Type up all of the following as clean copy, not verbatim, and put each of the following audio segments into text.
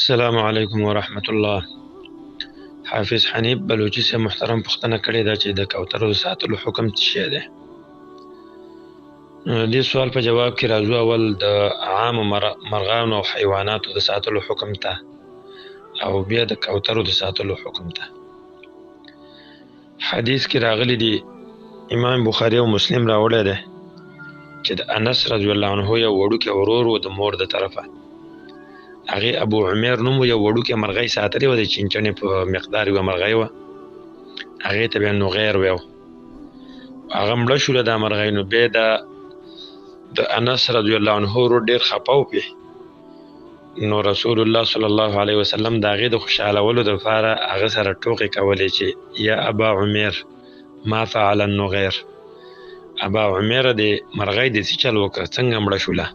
السلام علیکم ورحمت الله. حافظ حنیف بلوچي سے محترم پوښتنه کړې ده چې د کوترو د ساتلو حکم څه شی دی. د دې سوال په جواب کې راځو اول د عامو مرغانو او حیواناتو د ساتلو حکم ته او بیا د کوترو د ساتلو حکم ته. حدیث کې راغلی دی، امام بخاری او مسلم راوړی دی چې د انس رضی الله عنه یو وړوکی ورور و د مور د طرفه، هغې ابو عمیر نوم یو وړوکی مرغۍ ساتلې وه، د چینچنې په مقدار یوه مرغۍ وه، هغې ته بیا نغیر ویو، هغه مړه شوله دا مرغۍ. نو بیا د انس رضی الله عنه ورور ډېر خفه و پې، نو رسول الله صلی الله علیه وسلم د هغې د خوشحالولو دپاره هغه سره ټوکې کولې چې یا ابا عمیر ما فعل النغیر، ابا عمیره د مرغۍ د څه چل وکړه، څنګه مړه شوله.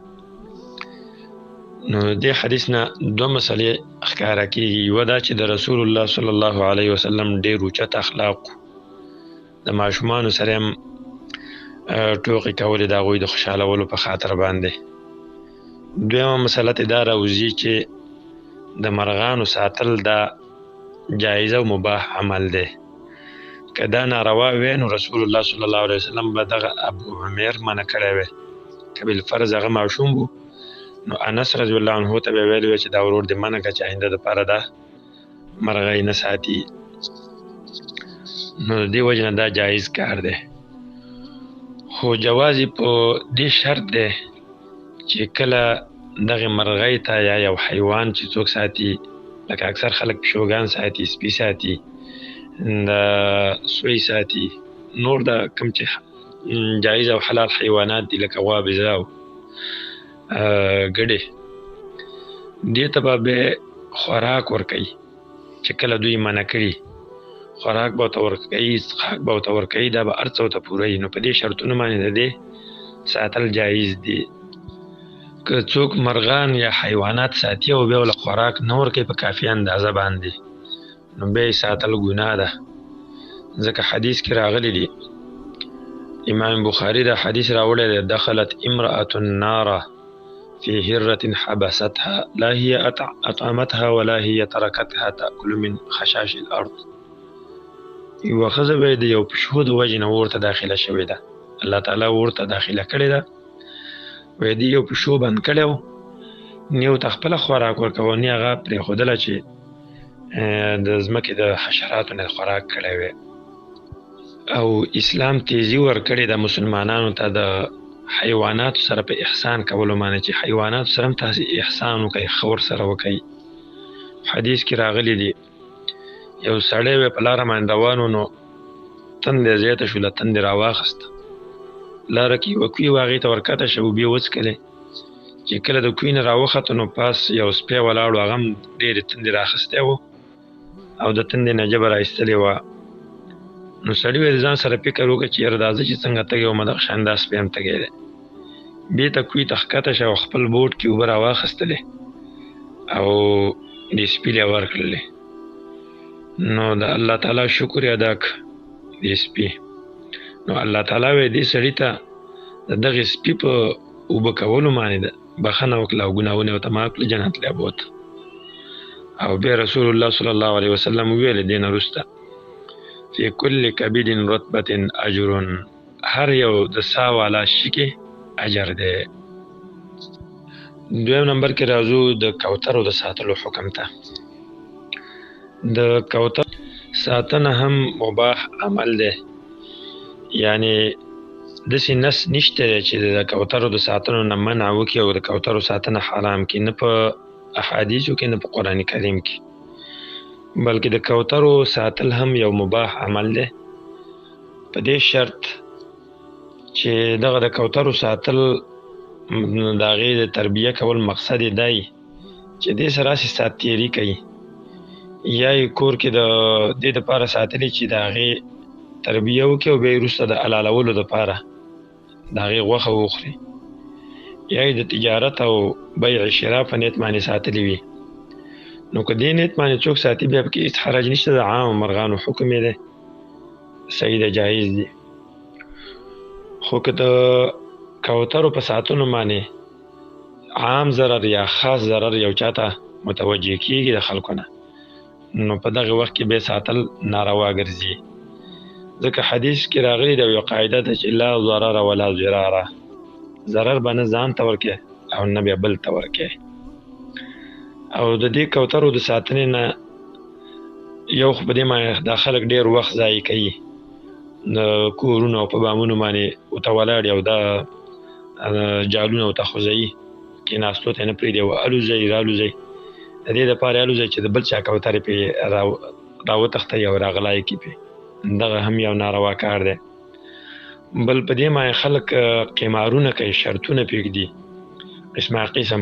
نو دې حدیث نه دوه مسلې ښکاره کېږي. یوه دا چې د رسول الله صلی الله علیه وسلم ډېر اوچت اخلاق، د ماشومانو سره هم ټوکې کولې د هغوی د خوشحالولو په خاطر باندې. دویمه مسله ترې دا راوځي چې د مرغانو ساتل دا جایز او مباح عمل دی. که دا ناروا وی نو رسول الله صلی الله علیه وسلم به دغه ابو عمیر منع کړی وی. که بالفرض هغه ماشوم و نو انس رضی الله عنه ته به ویلی وی چې دا ورور دې منع کړه چې آینده دپاره دا مرغۍ نه ساتي. نو د دې وجې نه دا جایز کار دی، خو جواز یې په دې شرط دی چې کله دغې مرغۍ ته یا یو حیوان چې څوک ساتي، لکه اکثر خلک پیشوګان ساتي، سپي ساتي، د سوی ساتي، نور د کوم چې جایز او حلال حیوانات دي لکه غوا، بزه او ګډې، دې ته به بیا خوراک ورکوي چې کله دوی منع کړي، خوراک به ورته ورکوي، څښاک به ورته ورکوي، دا به هر څه ورته پوروي. نو په دې شرطونو باندې د دې ساتل جایز دي. که څوک مرغان یا حیوانات ساتي او بیا ورله خوراک نه ورکوي په کافي اندازه باندې، نو بیا یې ساتل ګناه ده. ځکه حدیث کې راغلی دی، امام بخاري دا حدیث راوړی دی، دخلت امرأة النار في هرة حبستها لا هي اطعمتها ولا هي تركتها تأكل من خشاش الارض. یوه ښځه به یې د یو پیشو د وجې نه اور ته داخله شوې ده، الله تعالی اور ته داخله کړې ده، وایي دې یو پیشو بند کړی و، نه یې ورته خپله خوراک ورکوه، نه هغه پرېښودله چې د ځمکې د حشراتو نه خوراک کړی وی. او اسلام تیزی ورکړې ده مسلمانانو ته د حیواناتو سره په احسان کولو باندې، چې حیواناتو سره هم تاسې احسان وکئ، ښه ورسره وکئ. حدیث کې راغلی دی، یو سړی وی په لاره باندې روان و، نو تندې زیاته شوله، تندې راواخیسته، لاره کې یوه کوي وه، هغې ته ورکته شه، اوبه یې وڅښلې. چې کله د کوی نه راوخته نو پاس یو سپی ولاړ و، هغه هم ډېرې تندې رااخیستی و او د تندې نه ژبه را ایستلې وه. نو سړي ویل ځان سره فکر وکړه چې یاره دا زه چې څنګه تږی وم دغه شان دا سپی هم تږی دی. بېرته کوی ته ښکته شه او خپل بوټ کې اوبه راواخیستلې او دې سپي له یې ورکړلې. نو د الله تعالی شکر یې ادا کړ دې سپي. نو الله تعالی وایي دې سړي ته د دغې سپي په اوبه کولو باندې بخښنه وکړه او ګناهونه یې ورته معاف کړه، جنت له یې بوته. او بیا رسول الله صلی الله علیه وسلم وویل دې نه وروسته، فی کل کبد رطبة اجر، هر یو د سا والا شي کې اجر دی. دویم نمبر کې راځو د کوترو د ساتلو حکم ته. د کوتر ساتنه هم مباح عمل دی، یعنی داسې نس نشته دی چې د کوترو د ساتنو نه منع وکړي او د کوترو ساتنه حرام کړي، نه په احادیثو کې نه په قرآن کریم کې، بلکې د کوترو ساتل هم یو مباح عمل دی، په دې شرط چې دغه د کوترو ساتل د هغې د تربیه کول مقصد یې دی چې دې سره هسې سات تېري کوي، یا یې کور کې د دې دپاره ساتلي چې د هغې تربیه وکړي او بیا یې وروسته د حلالولو دپاره د هغې غوښه وخوري، یا یې د تجارت او بیع شرا په نیت باندې ساتلي وي. نو که دې نیت باندې څوک ساتي بیا پکې هېڅ حرج نشته، د عامو مرغانو حکم یې دی، صحیح ده، جایز دی. خو که د کوترو په ساتنو باندې عام ضرر یا خاص ضرر یو چاته متوجه کیږي د خلکو نه، نو په دغه وخت کې به ساتل ناروا ګرځي. ځکه حدیث کې راغلی د یو قاعده ده چې لا ضرر ولا ضرار، ضرر به نه ځان ته ورکې او نه بیا بل ته ورکې. او د دې کوترو د ساتنې نه یو خو په دې معنی دا خلک ډېر وخت ضایع کوي د کورونو او په بامونو باندې ورته ولاړ او دا جالونه ورته خوځوي، کېناستو ته یې نه پرېږدي او الوځئ رالوځئ. د دې دپاره الوځئ چې د بل چا کوترې پرې راوتښتوي او راغلا یې کړي پرې، دغه هم یو ناروا کار دی. بل په دې معنی خلک قمارونه کوي، شرطونه پرېږدي قسمه قسم،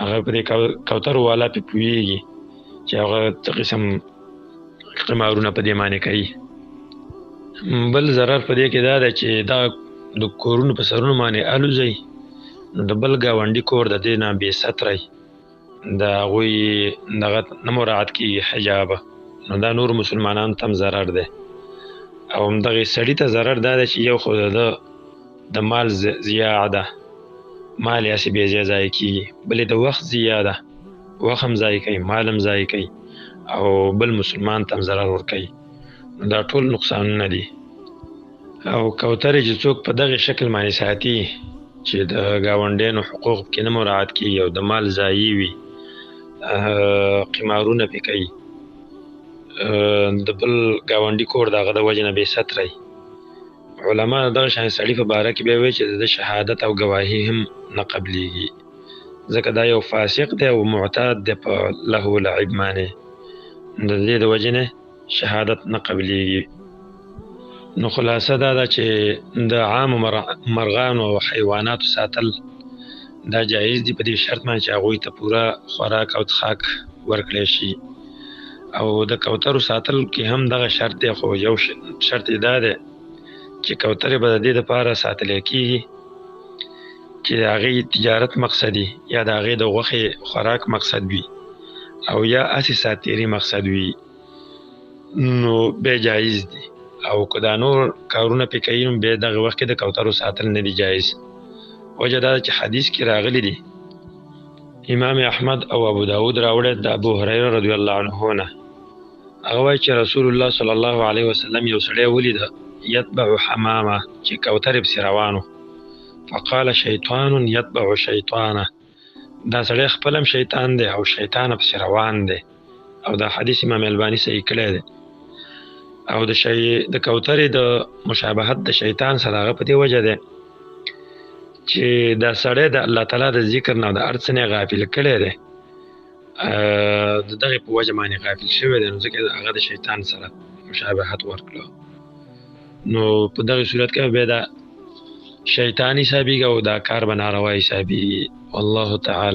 هغه په دې کوترو والا پرې پوهېږي چې هغه څه قسم قمارونه په دې معنی کوي. بل ضرر په دې کې دا ده چې دا د کورونو په سرونو باندې الوځئ، نو د بل ګاونډي کور د دې نه بې ستری، د هغوی دغه نه مراعات کېږي حجاب، نو دا نور مسلمانانو ته هم ضرر دی. او همدغې سړي ته ضرر دا دی چې یو خو د مال ضیاع ده، مال یې هسې بې ځایه ضایع کېږي، بلې د وخت ضیاع ده، وخت هم ضایع کوي، مال هم ضایع کوي، او بل مسلمان ته هم ضرر ورکوي. نو دا ټول نقصانونه دي. او کوترې چې څوک په دغه شکل باندې ساتي چې د ګاونډیانو حقوق پکې نه مراعات کېږي او د مال ضایع وي، قمارونه پې کوي، د بل ګاونډي کور د هغه د وجې نه بې ستری. علما د دغه شان سړي په باره کې بیا وایي چې د شهادت او ګواهي هم نه قبلیږي، ځکه دا یو فاسق دی او معتاد دی په لهو و لعب باندې، د دې د وجې نه شهادت نه قبلیږي. نو خلاصه دا ده چې د عامو مرغانو او حیواناتو ساتل دا جایز دي په دې شرط باندې چې هغوی ته پوره خوراک او څښاک ورکړی شي. او د کوترو ساتل کې هم دغه شرط دی، خو یو شرط یې دا دی چې کوترې به د دې دپاره ساتلی کېږي چې د هغې تجارت مقصدي یا د هغې د غوښې خوراک مقصد وي او یا هسې ساتیري مقصد وي، نو بیا جایز دي. او که دا نور کارونه پې کوي نو بیا دغه وخت کې د کوترو ساتل نه دي جایز. وجه دا ده چې حدیث کې راغلی دي، امام احمد او ابو داود راوړی د ابو هریره رضی الله عنه نه، هغه وایي چې رسول الله صلی الله علیه وسلم یو سړی ولیده یتبع حمامه چې کوترې پسې روانو، فقال شیطان یتبع شیطانه، دا سړی خپل هم شیطان دی او شیطان پسې روان دی. او دا حدیث امام الباني صحیح کړی دی. او د کوترې د مشابهت د شیطان سره هغه په دې وجه دی چې دا سړی د الله تعالی د ذکر نه او د هر څه نه غافل کړی دی، د دغې په وجه باندې غافل شوی دی، نو ځکه هغه د شیطان سره مشابهت ورکړو، نو په دغې صورت کې بیا دا شیطان حسابېږي او دا کار به ناروا حسابېږي. والله تعالی